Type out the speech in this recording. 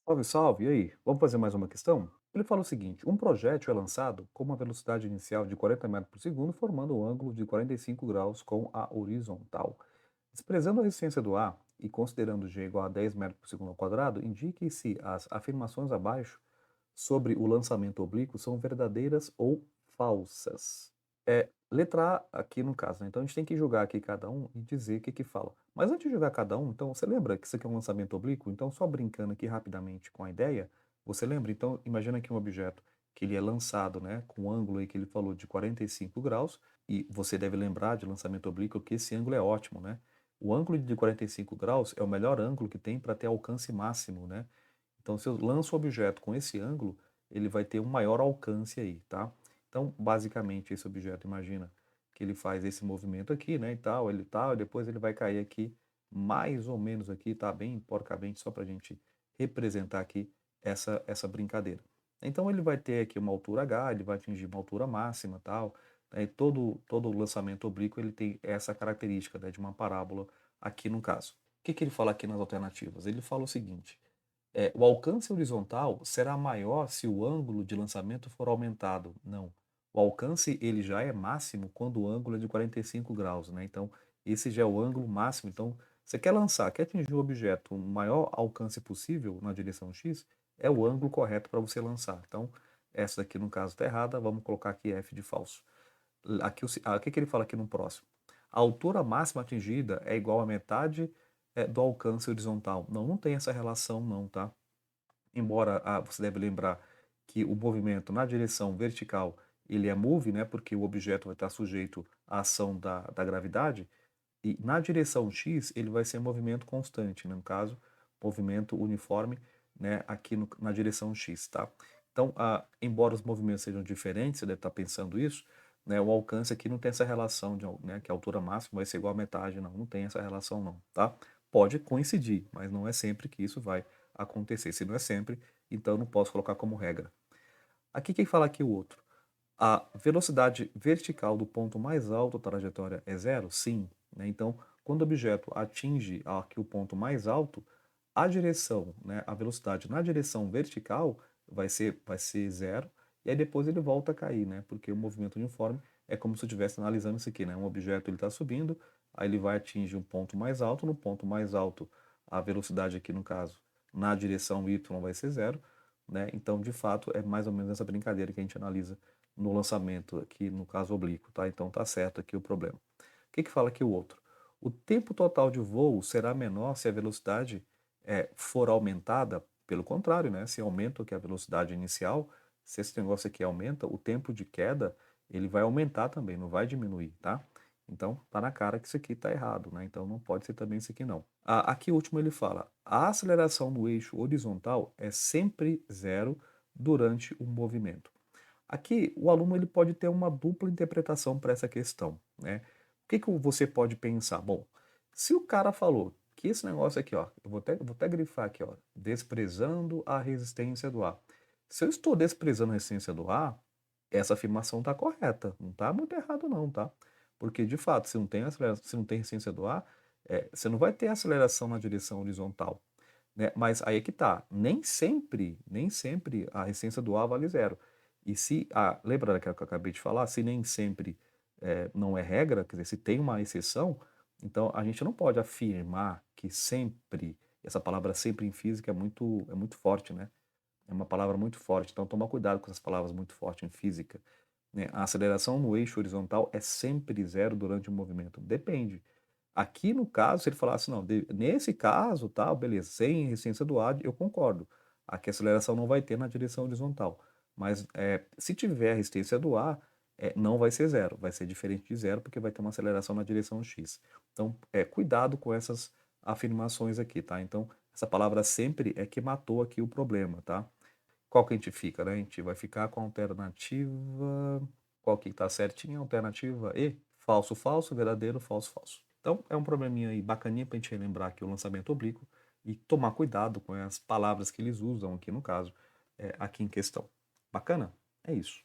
Salve, salve, e aí? Vamos fazer mais uma questão? Ele fala o seguinte: um projétil é lançado com uma velocidade inicial de 40 metros por segundo, formando um ângulo de 45 graus com a horizontal. Desprezando a resistência do ar e considerando g igual a 10 metros por segundo ao quadrado, indique se as afirmações abaixo sobre o lançamento oblíquo são verdadeiras ou falsas. Letra A aqui no caso, né, então a gente tem que jogar aqui cada um e dizer o que que fala. Mas antes de jogar cada um, então você lembra que isso aqui é um lançamento oblíquo? Então só brincando aqui rapidamente com a ideia, você lembra? Então imagina aqui um objeto que ele é lançado, né, com um ângulo aí que ele falou de 45 graus, e você deve lembrar de lançamento oblíquo que esse ângulo é ótimo, né? O ângulo de 45 graus é o melhor ângulo que tem para ter alcance máximo, né? Então, se eu lanço o objeto com esse ângulo, ele vai ter um maior alcance aí, tá? Então, basicamente, esse objeto, imagina que ele faz esse movimento aqui, né, e tal, e depois ele vai cair aqui, mais ou menos aqui, tá? Bem porcamente, só para a gente representar aqui essa brincadeira. Então, ele vai ter aqui uma altura H, ele vai atingir uma altura máxima, tal, né, e todo lançamento oblíquo, ele tem essa característica, né, de uma parábola aqui no caso. O que que ele fala aqui nas alternativas? Ele fala o seguinte: o alcance horizontal será maior se o ângulo de lançamento for aumentado. Não. O alcance ele já é máximo quando o ângulo é de 45 graus, né? Então, esse já é o ângulo máximo. Então, você quer lançar, quer atingir o objeto o maior alcance possível na direção X, é o ângulo correto para você lançar. Então, essa daqui no caso está errada, vamos colocar aqui F de falso. Aqui, o que que ele fala aqui no próximo? A altura máxima atingida é igual a metade do alcance horizontal. Não, não tem essa relação não, tá? Embora você deve lembrar que o movimento na direção vertical ele é move, né? Porque o objeto vai estar sujeito à ação da gravidade. E na direção X ele vai ser movimento constante, né? No caso, movimento uniforme, né? Aqui na direção X, tá? Então, embora os movimentos sejam diferentes, você deve estar pensando isso, né? O alcance aqui não tem essa relação de, né, que a altura máxima vai ser igual a metade, não, não tem essa relação não, tá? Pode coincidir, mas não é sempre que isso vai acontecer. Se não é sempre, então eu não posso colocar como regra. Aqui quem fala aqui o outro. A velocidade vertical do ponto mais alto da trajetória é zero? Sim, né? Então, quando o objeto atinge aqui o ponto mais alto, a direção, né, a velocidade na direção vertical vai ser zero, e aí depois ele volta a cair, né? Porque o movimento uniforme é como se eu estivesse analisando isso aqui, né? Um objeto ele está subindo, aí ele vai atingir um ponto mais alto, no ponto mais alto a velocidade aqui no caso, na direção y vai ser zero, né? Então, de fato, é mais ou menos essa brincadeira que a gente analisa no lançamento aqui, no caso oblíquo, tá? Então tá certo aqui o problema. O que que fala aqui o outro? O tempo total de voo será menor se a velocidade for aumentada, pelo contrário, né? Se aumenta que a velocidade inicial, se esse negócio aqui aumenta, o tempo de queda ele vai aumentar também, não vai diminuir, tá? Então tá na cara que isso aqui tá errado, né? Então não pode ser também isso aqui não. Aqui o último ele fala: a aceleração no eixo horizontal é sempre zero durante o movimento. Aqui, o aluno ele pode ter uma dupla interpretação para essa questão, né? O que que você pode pensar? Bom, se o cara falou que esse negócio aqui, ó, eu vou até grifar aqui, ó, desprezando a resistência do ar. Se eu estou desprezando a resistência do ar, essa afirmação está correta, não está muito errado não, tá? Porque, de fato, se não tem resistência do ar, você não vai ter aceleração na direção horizontal, né? Mas aí é que tá, nem sempre a resistência do ar vale zero. E se, lembra daquela que eu acabei de falar, se nem sempre não é regra, quer dizer, se tem uma exceção, então a gente não pode afirmar que sempre, essa palavra sempre em física é muito forte, né? É uma palavra muito forte, então toma cuidado com essas palavras muito fortes em física, né? A aceleração no eixo horizontal é sempre zero durante o movimento. Depende. Aqui no caso, se ele falasse, não, nesse caso, tal, beleza, sem resistência do ar, eu concordo. Aqui a aceleração não vai ter na direção horizontal. Mas se tiver resistência do ar, não vai ser zero, vai ser diferente de zero, porque vai ter uma aceleração na direção x. Então, cuidado com essas afirmações aqui, tá? Então, essa palavra sempre é que matou aqui o problema, tá? Qual que a gente fica, né? A gente vai ficar com a alternativa. Qual que está certinha? Alternativa E. Falso, falso, verdadeiro, falso, falso. Então, é um probleminha aí bacaninha para a gente relembrar aqui o lançamento oblíquo e tomar cuidado com as palavras que eles usam aqui no caso, aqui em questão. Bacana? É isso.